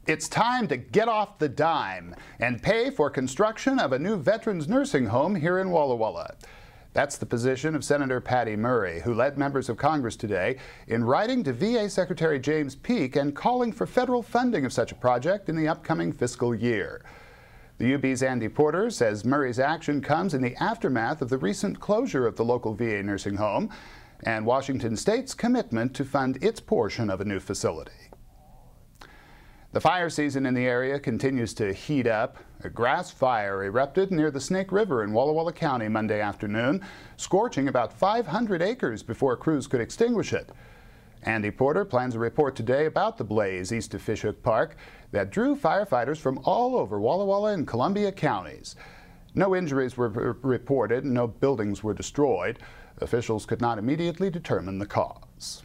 It's time to get off the dime and pay for construction of a new veterans nursing home here in Walla Walla. That's the position of Senator Patty Murray, who led members of Congress today in writing to VA Secretary James Peake and calling for federal funding of such a project in the upcoming fiscal year. The UB's Andy Porter says Murray's action comes in the aftermath of the recent closure of the local VA nursing home and Washington State's commitment to fund its portion of a new facility. The fire season in the area continues to heat up. A grass fire erupted near the Snake River in Walla Walla County Monday afternoon, scorching about 500 acres before crews could extinguish it. Andy Porter plans a report today about the blaze east of Fishhook Park that drew firefighters from all over Walla Walla and Columbia counties. No injuries were reported and no buildings were destroyed. Officials could not immediately determine the cause.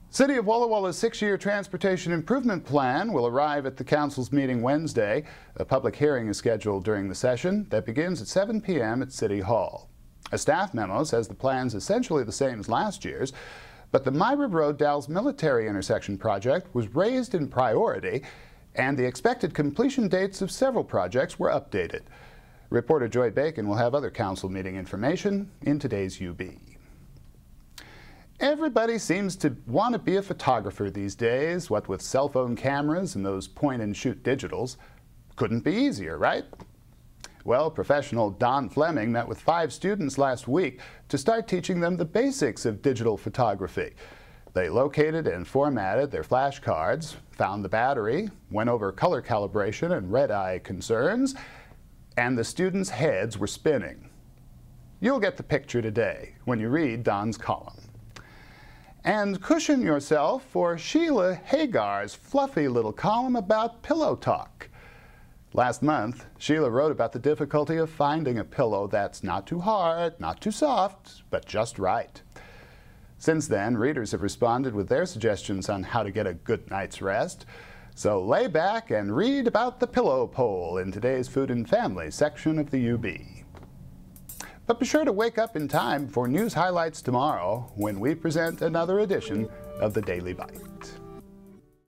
City of Walla Walla's 6-year transportation improvement plan will arrive at the council's meeting Wednesday. A public hearing is scheduled during the session that begins at 7 p.m. at City Hall. A staff memo says the plan's essentially the same as last year's, but the Myra Road-Dalles Military Intersection project was raised in priority, and the expected completion dates of several projects were updated. Reporter Joy Bacon will have other council meeting information in today's UB. Everybody seems to want to be a photographer these days, what with cell phone cameras and those point-and-shoot digitals. Couldn't be easier, right? Well, professional Don Fleming met with 5 students last week to start teaching them the basics of digital photography. They located and formatted their flash cards, found the battery, went over color calibration and red-eye concerns, and the students' heads were spinning. You'll get the picture today when you read Don's column. And cushion yourself for Sheila Hagar's fluffy little column about pillow talk. Last month, Sheila wrote about the difficulty of finding a pillow that's not too hard, not too soft, but just right. Since then, readers have responded with their suggestions on how to get a good night's rest. So lay back and read about the pillow poll in today's Food and Family section of the UB. But be sure to wake up in time for news highlights tomorrow when we present another edition of the Daily Byte.